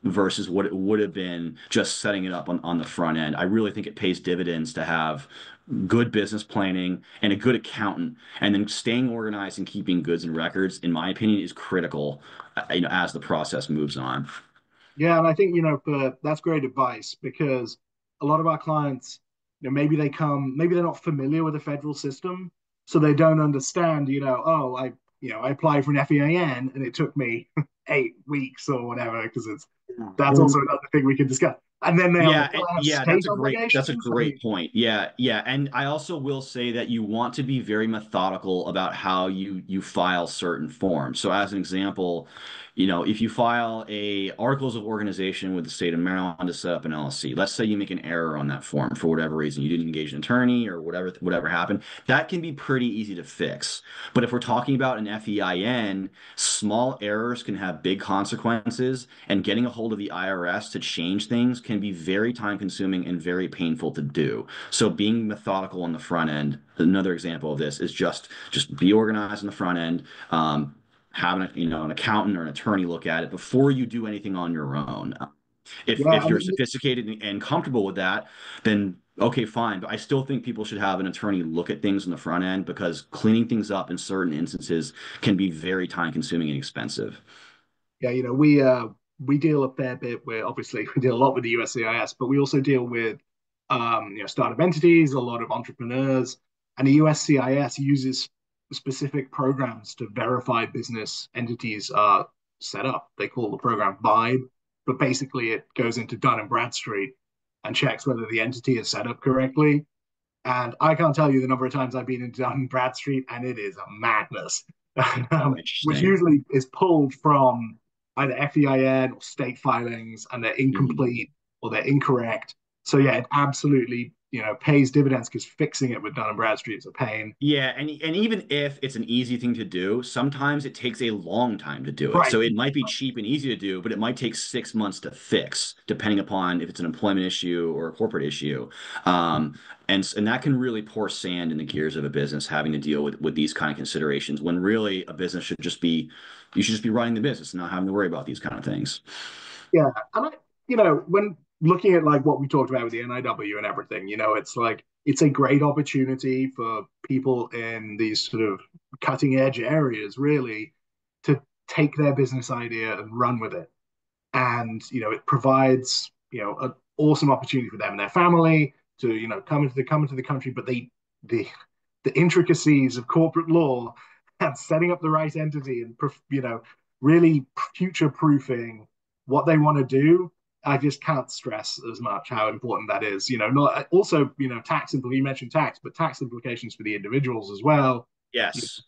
Speaker 3: versus what it would have been just setting it up on the front end. I really think it pays dividends to have good business planning and a good accountant, and then staying organized and keeping goods and records, in my opinion, is critical, as the process moves on.
Speaker 2: Yeah, and I think that's great advice, because a lot of our clients, maybe maybe they're not familiar with the federal system, so they don't understand. Oh, I applied for an FEIN and it took me 8 weeks or whatever, because that's also another thing we can discuss. And then they have state
Speaker 3: that's a
Speaker 2: obligations.
Speaker 3: great point. Yeah, yeah. And I also will say that you want to be very methodical about how you file certain forms. So as an example, if you file a articles of organization with the state of Maryland to set up an LLC, let's say you make an error on that form for whatever reason, you didn't engage an attorney or whatever happened, that can be pretty easy to fix. But if we're talking about an FEIN, small errors can have big consequences, and getting a hold of the IRS to change things can be very time consuming and very painful to do. So being methodical on the front end, another example of this is just be organized on the front end. Have an accountant or an attorney look at it before you do anything on your own. If you're sophisticated and comfortable with that, then okay, fine. But I still think people should have an attorney look at things on the front end, because cleaning things up in certain instances can be very time consuming and expensive.
Speaker 2: Yeah, we deal a fair bit with, obviously we deal a lot with the USCIS, but we also deal with startup entities, a lot of entrepreneurs, and the USCIS uses specific programs to verify business entities are set up. They call the program Vibe, but basically it goes into Dun and Bradstreet and checks whether the entity is set up correctly. And I can't tell you the number of times I've been into Dun and Bradstreet, and it is a madness, which usually is pulled from either FEIN or state filings, and they're incomplete or they're incorrect. So yeah, it absolutely pays dividends because fixing it with Dun& Bradstreet is a pain.
Speaker 3: Yeah, and even if it's an easy thing to do, sometimes it takes a long time to do it.
Speaker 2: Right.
Speaker 3: So it might be cheap and easy to do, but it might take 6 months to fix, depending upon if it's an employment issue or a corporate issue. And that can really pour sand in the gears of a business having to deal with these kind of considerations when really a business should just be you should just be running the business and not having to worry about these kind of things.
Speaker 2: Yeah. And when looking at like what we talked about with the NIW and everything, it's like it's a great opportunity for people in these sort of cutting edge areas really to take their business idea and run with it. And it provides an awesome opportunity for them and their family to come into the country, but the the intricacies of corporate law and setting up the right entity and really future proofing what they want to do. I just can't stress as much how important that is. Not also, tax you mentioned tax, but tax implications for the individuals as well. You
Speaker 3: Yes.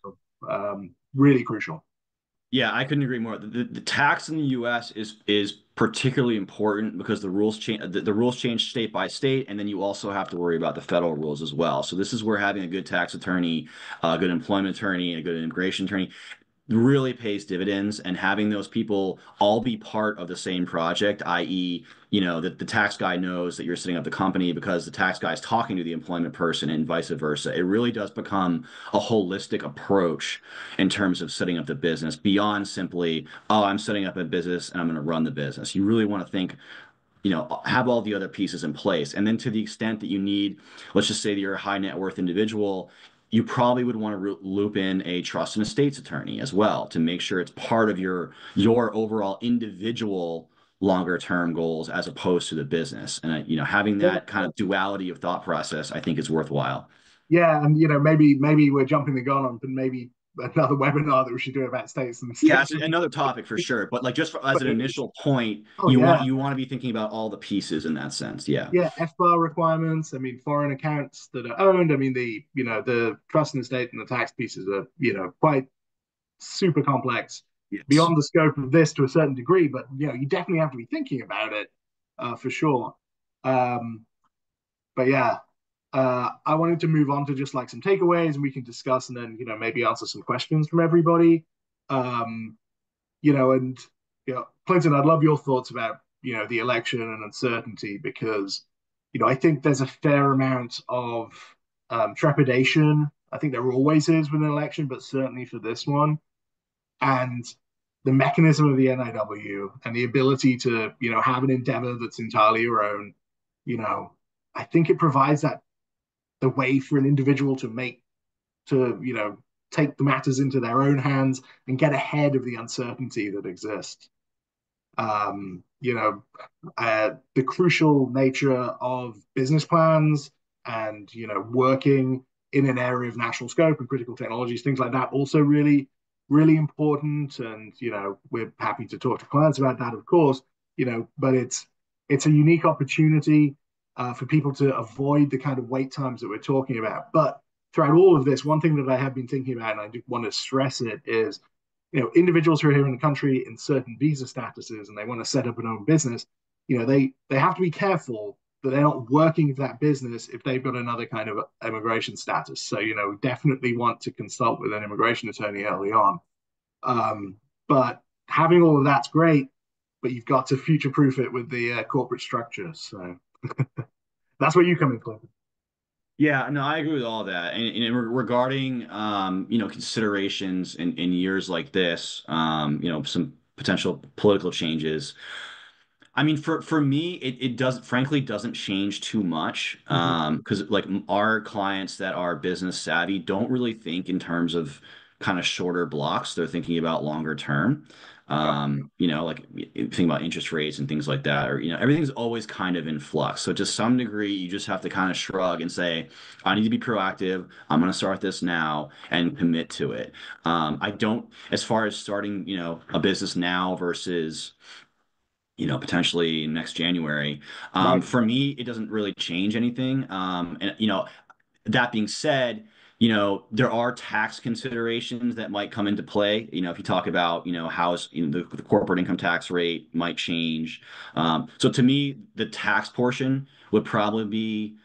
Speaker 2: Really crucial.
Speaker 3: Yeah, I couldn't agree more. The tax in the U.S. is particularly important because the rules change state by state, and then you also have to worry about the federal rules as well. So this is where having a good tax attorney, a good employment attorney, a good immigration attorney really pays dividends, and having those people all be part of the same project, i.e., that the tax guy knows that you're setting up the company because the tax guy is talking to the employment person and vice versa. It really does become a holistic approach in terms of setting up the business beyond simply, oh, I'm setting up a business and I'm going to run the business. You really want to think, have all the other pieces in place. And then to the extent that you need, let's just say that you're a high net worth individual, you probably would want to loop in a trust and estates attorney as well to make sure it's part of your overall individual longer term goals as opposed to the business. And having that kind of duality of thought process, I think is worthwhile.
Speaker 2: Yeah, and maybe we're jumping the gun on, but maybe another webinar that we should do about states and
Speaker 3: Yeah,
Speaker 2: states.
Speaker 3: it's another topic for sure. But like as
Speaker 2: But
Speaker 3: an initial point,
Speaker 2: oh
Speaker 3: you want
Speaker 2: yeah,
Speaker 3: you want to be thinking about all the pieces in that sense. Yeah.
Speaker 2: yeah, FBAR requirements. I mean, foreign accounts that are owned. I mean, the trust and estate and the tax pieces are quite super complex
Speaker 3: Yes.
Speaker 2: beyond the scope of this to a certain degree. But you definitely have to be thinking about it for sure. Um, but yeah, I wanted to move on to just like some takeaways and we can discuss and then, maybe answer some questions from everybody. Um, and Clinton, I'd love your thoughts about, the election and uncertainty because, I think there's a fair amount of trepidation. I think there always is with an election, but certainly for this one. And the mechanism of the NIW and the ability to, have an endeavor that's entirely your own, you know, I think it provides that the way for an individual to take the matters into their own hands and get ahead of the uncertainty that exists. Um, you know, the crucial nature of business plans and working in an area of national scope and critical technologies, things like that, also really, really important. And we're happy to talk to clients about that, of course. But it's a unique opportunity for people to avoid the kind of wait times that we're talking about. But throughout all of this, one thing that I have been thinking about, and I do want to stress it, is individuals who are here in the country in certain visa statuses and they want to set up an own business, they have to be careful that they're not working for that business if they've got another kind of immigration status. So, definitely want to consult with an immigration attorney early on. But having all of that's great, but you've got to future proof it with the corporate structure. So that's where you come in, Clinton.
Speaker 3: Yeah, no, I agree with all that. And regarding, considerations in years like this, some potential political changes. I mean, for me, it does frankly doesn't change too much.
Speaker 2: Mm-hmm.
Speaker 3: Because like our clients that are business savvy don't really think in terms of kind of shorter blocks. They're thinking about longer term.
Speaker 2: Yep.
Speaker 3: Like think about interest rates and things like that, or everything's always kind of in flux. So to some degree, you just have to kind of shrug and say, I need to be proactive. I'm going to start this now and commit to it. I don't, as far as starting, a business now versus potentially next January.
Speaker 2: Right.
Speaker 3: For me, it doesn't really change anything. And that being said, there are tax considerations that might come into play. If you talk about, how the corporate income tax rate might change. So to me, the tax portion would probably be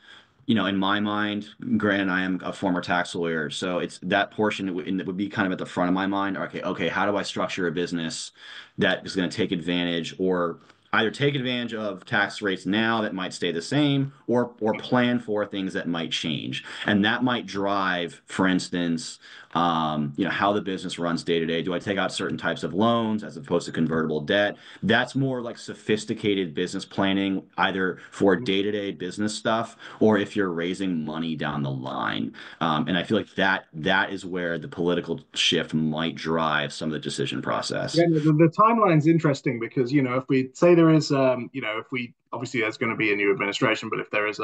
Speaker 3: in my mind, granted, I am a former tax lawyer, so it's that portion that would be kind of at the front of my mind. Okay, how do I structure a business that is going to take advantage or either take advantage of tax rates now that might stay the same or plan for things that might change. And that might drive, for instance, how the business runs day to day. Do I take out certain types of loans as opposed to convertible debt? That's more like sophisticated business planning, either for day-to-day business stuff or if you're raising money down the line. And I feel like that is where the political shift might drive some of the decision process.
Speaker 2: Yeah, the timeline's interesting because, if we say there is, if we obviously there's going to be a new administration, but if there's,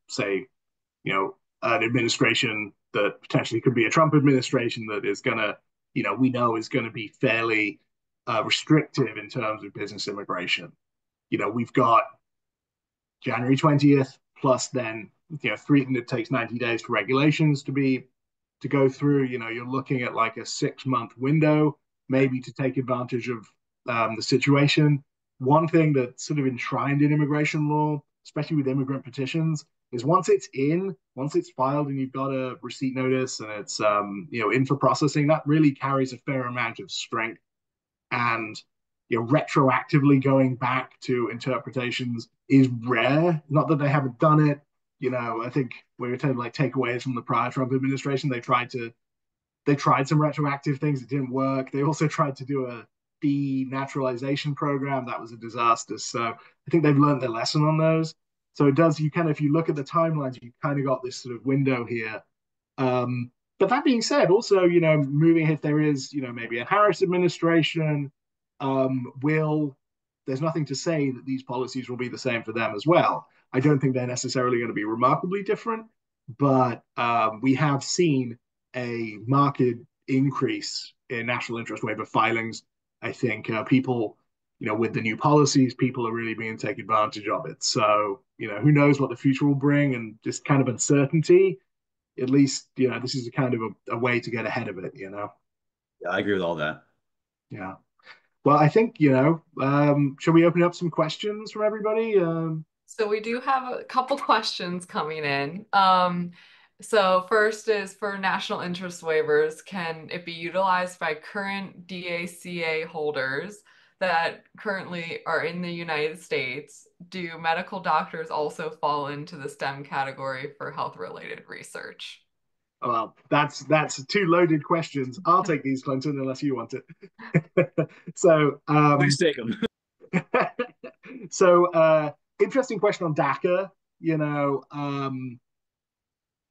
Speaker 2: say, an administration that potentially could be a Trump administration that is going to, we know is going to be fairly restrictive in terms of business immigration. We've got January 20th plus then, three, and it takes 90 days for regulations to go through. You're looking at like a 6-month window, maybe to take advantage of the situation. One thing that's sort of enshrined in immigration law, especially with immigrant petitions, is once it's filed and you've got a receipt notice and it's in for processing, that really carries a fair amount of strength. And retroactively going back to interpretations is rare. Not that they haven't done it. I think we were talking like takeaways from the prior Trump administration. They tried some retroactive things that didn't work. They also tried to do a denaturalization program that was a disaster. So I think they've learned their lesson on those. So it does, if you look at the timelines, you kind of got this sort of window here. But that being said, also, moving if there is, maybe a Harris administration, there's nothing to say that these policies will be the same for them as well. I don't think they're necessarily going to be remarkably different, but we have seen a marked increase in national interest waiver filings. I think people, with the new policies, people are really being taken advantage of it. So, who knows what the future will bring, and just kind of uncertainty. At least, this is a kind of a way to get ahead of it.
Speaker 3: Yeah, I agree with all that.
Speaker 2: Yeah. Well, I think, shall we open up some questions from everybody?
Speaker 1: So we do have a couple questions coming in. So first is for national interest waivers, can it be utilized by current DACA holders that currently are in the United States? Do medical doctors also fall into the STEM category for health-related research?
Speaker 2: Well, that's two loaded questions. I'll take these, Clinton, unless you want it. So,
Speaker 3: please take them.
Speaker 2: So, interesting question on DACA.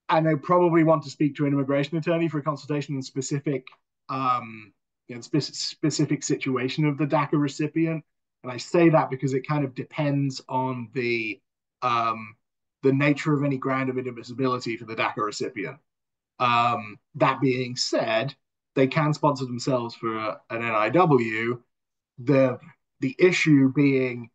Speaker 2: And I probably want to speak to an immigration attorney for a consultation on specific situation of the DACA recipient. And I say that because it kind of depends on the nature of any ground of inadmissibility for the DACA recipient. That being said, they can sponsor themselves for an NIW. The issue being,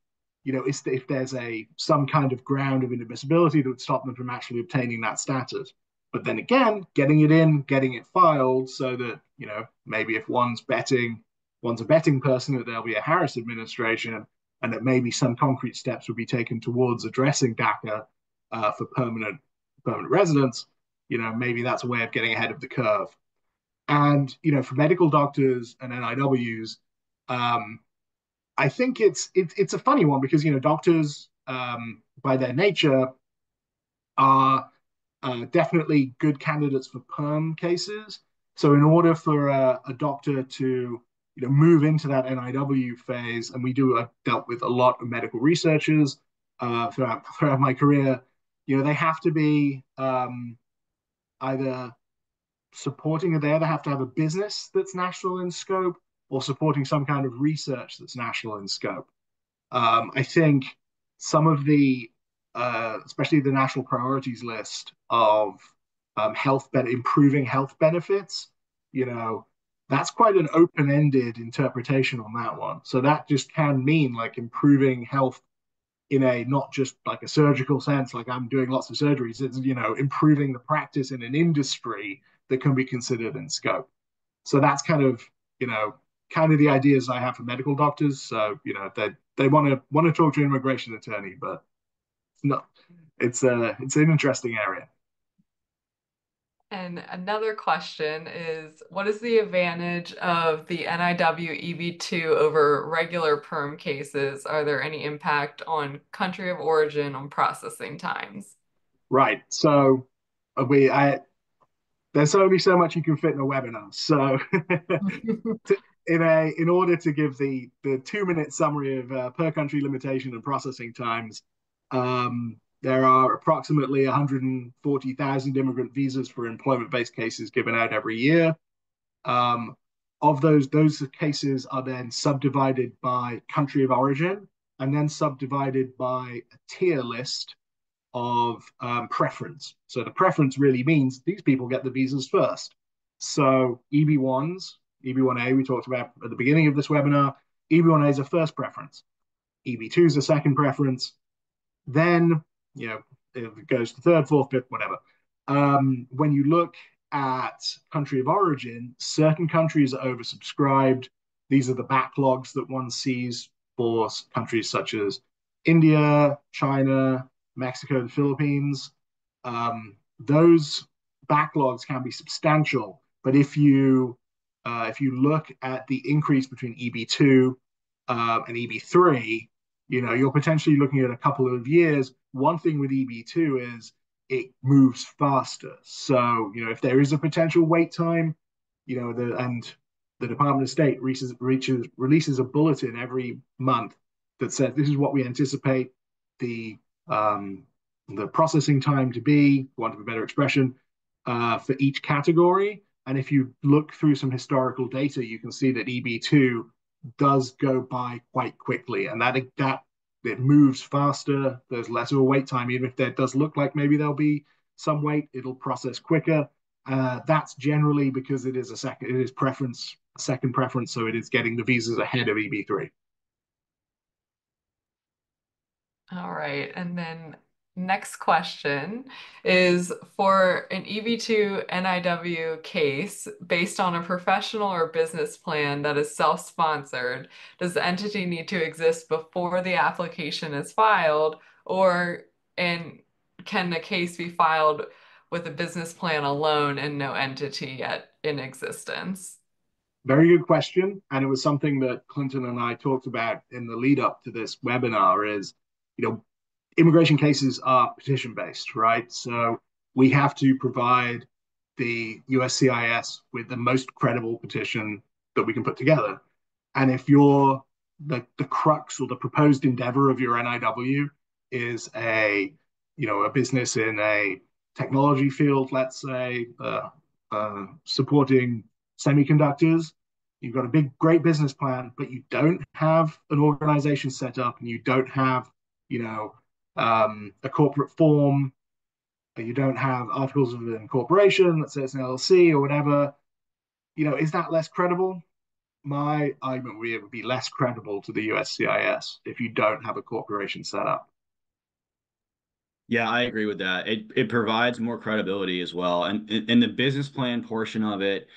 Speaker 2: is if there's some kind of ground of inadmissibility that would stop them from actually obtaining that status. But then again, getting it filed so that, maybe if one's a betting person, that there'll be a Harris administration and that maybe some concrete steps would be taken towards addressing DACA for permanent residents. Maybe that's a way of getting ahead of the curve. And, for medical doctors and NIWs, I think it's a funny one because, doctors, by their nature, are definitely good candidates for PERM cases. So in order for a doctor to, move into that NIW phase, and I've dealt with a lot of medical researchers throughout my career, they have to be either they either have to have a business that's national in scope or supporting some kind of research that's national in scope. I think some of the, especially the national priorities list of improving health benefits, that's quite an open-ended interpretation on that one. So that just can mean like improving health in a not just like a surgical sense, like I'm doing lots of surgeries. It's, improving the practice in an industry that can be considered in scope. So that's kind of the ideas I have for medical doctors. So, they want to talk to an immigration attorney, but it's an interesting area.
Speaker 1: And another question is, what is the advantage of the NIW EB2 over regular PERM cases? Are there any impact on country of origin on processing times?
Speaker 2: Right. So we I there's only so much you can fit in a webinar. So in order to give the 2 minute summary of per country limitation and processing times, there are approximately 140,000 immigrant visas for employment based cases given out every year. Um, of those cases are then subdivided by country of origin and then subdivided by a tier list of preference. So the preference really means these people get the visas first. So EB1s, EB1A, we talked about at the beginning of this webinar, EB1A is a first preference. EB2 is a second preference. Then, it goes to third, fourth, fifth, whatever. When you look at country of origin, certain countries are oversubscribed. These are the backlogs that one sees for countries such as India, China, Mexico, the Philippines. Those backlogs can be substantial, but if you look at the increase between EB2 and EB3, you're potentially looking at a couple of years. One thing with EB2 is it moves faster. So, if there is a potential wait time, and the Department of State releases a bulletin every month that says this is what we anticipate the um, the processing time to be, for want of a better expression, for each category. And if you look through some historical data, you can see that EB2 does go by quite quickly, and that it moves faster. There's less of a wait time, even if there does look like maybe there'll be some wait. It'll process quicker. That's generally because it is second preference, so it is getting the visas ahead of EB3.
Speaker 1: All right. And then next question is for an EB2 NIW case based on a professional or business plan that is self-sponsored, does the entity need to exist before the application is filed, or and can the case be filed with a business plan alone and no entity yet in existence?
Speaker 2: Very good question. And it was something that Clinton and I talked about in the lead up to this webinar is, you know, immigration cases are petition based, right? So we have to provide the USCIS with the most credible petition that we can put together. And if you're the crux or the proposed endeavor of your NIW is a business in a technology field, let's say, supporting semiconductors, you've got a great business plan, but you don't have an organization set up and you don't have, a corporate form, you don't have articles of incorporation, let's say it's an LLC or whatever, is that less credible? My argument would be less credible to the USCIS if you don't have a corporation set up.
Speaker 3: Yeah, I agree with that. It provides more credibility as well, and the business plan portion of it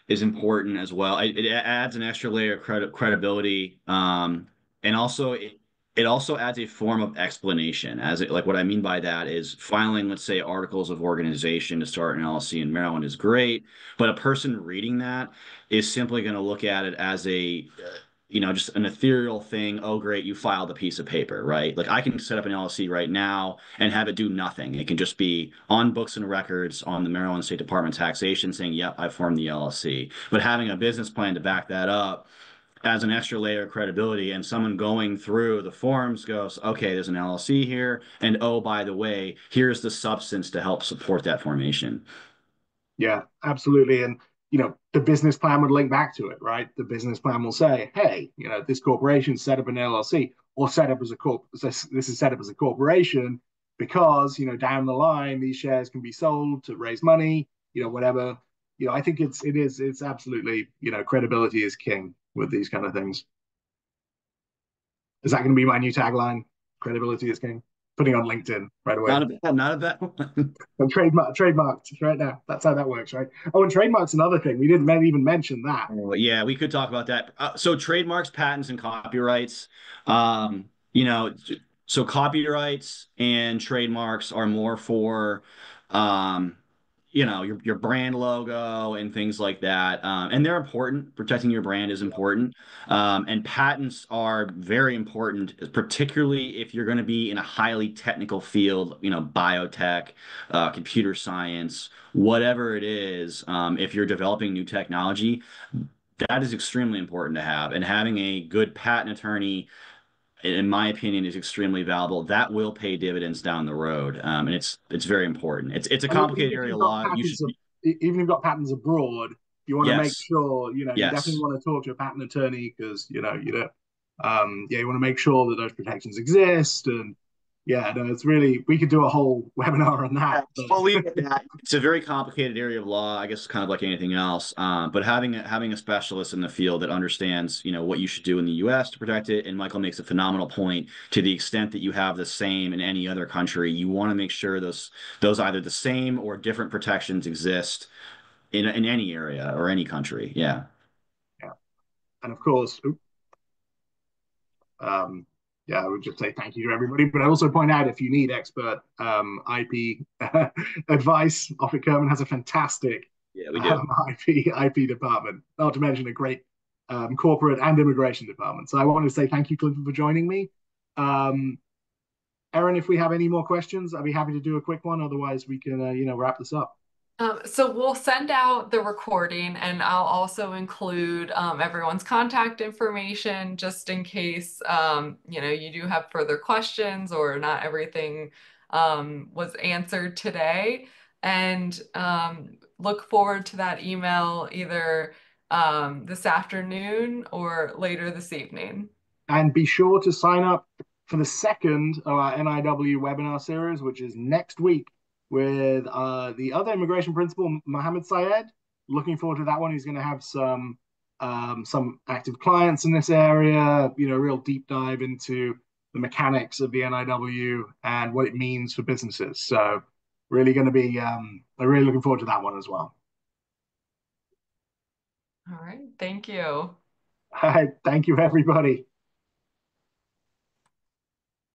Speaker 3: is important as well. It adds an extra layer of credibility, and also it also adds a form of explanation. Like what I mean by that is filing, let's say, articles of organization to start an LLC in Maryland is great, but a person reading that is simply going to look at it as just an ethereal thing. Oh, great, you filed a piece of paper, right? Like I can set up an LLC right now and have it do nothing. It can just be on books and records on the Maryland State Department of Taxation saying, yep, I formed the LLC. But having a business plan to back that up as an extra layer of credibility, and someone going through the forms goes, okay, there's an LLC here. And oh, by the way, here's the substance to help support that formation.
Speaker 2: Yeah, absolutely. And the business plan would link back to it, right? The business plan will say, hey, this corporation set up an LLC or set up as a corp. This is set up as a corporation because down the line these shares can be sold to raise money, whatever. I think it's absolutely credibility is king with these kind of things. Is that going to be my new tagline? Credibility is king. Putting on LinkedIn right away.
Speaker 3: Not a bad one.
Speaker 2: I'm trademarked right now. That's how that works, right? Oh, and trademark's another thing. We didn't even mention that.
Speaker 3: Oh, yeah, we could talk about that. So trademarks, patents, and copyrights. Um, you know, So copyrights and trademarks are more for, um, your brand logo and things like that. And they're important. Protecting your brand is important. And patents are very important, particularly if you're going to be in a highly technical field, biotech, computer science, whatever it is. If you're developing new technology, that is extremely important to have. And having a good patent attorney, in my opinion, is extremely valuable. That will pay dividends down the road, and it's very important. It's a
Speaker 2: And even
Speaker 3: complicated
Speaker 2: if
Speaker 3: area
Speaker 2: you've
Speaker 3: of
Speaker 2: got
Speaker 3: law. You should,
Speaker 2: patents, even if you've got patents abroad, you want to make
Speaker 3: yes,
Speaker 2: sure, you definitely
Speaker 3: yes.
Speaker 2: want to talk to a patent attorney because, you don't, yeah, you want to make sure that those protections exist. And yeah, no, it's really, we could do a whole webinar on that.
Speaker 3: We'll leave
Speaker 2: But
Speaker 3: it at that. It's a very complicated area of law, I guess, kind of like anything else. But having a specialist in the field that understands, what you should do in the U.S. to protect it, and Michael makes a phenomenal point. To the extent that you have the same in any other country, you want to make sure those either the same or different protections exist in any area or any country. Yeah.
Speaker 2: yeah, and of course, Um, yeah, I would just say thank you to everybody. But I also point out if you need expert IP advice, Offit Kurman has a fantastic
Speaker 3: Yeah, we do.
Speaker 2: IP department, not to mention a great corporate and immigration department. So I want to say thank you, Clinton, for joining me. Um, Erin, if we have any more questions, I'd be happy to do a quick one. Otherwise, we can, wrap this up.
Speaker 1: So we'll send out the recording and I'll also include everyone's contact information just in case you do have further questions or not everything was answered today. And look forward to that email either this afternoon or later this evening.
Speaker 2: And be sure to sign up for the second of our NIW webinar series, which is next week with the other immigration principal, Mohammed Syed. Looking forward to that one. He's going to have some active clients in this area, real deep dive into the mechanics of the NIW and what it means for businesses. So really going to be, I'm really looking forward to that one as well.
Speaker 1: All right. Thank you.
Speaker 2: All right. Thank you, everybody.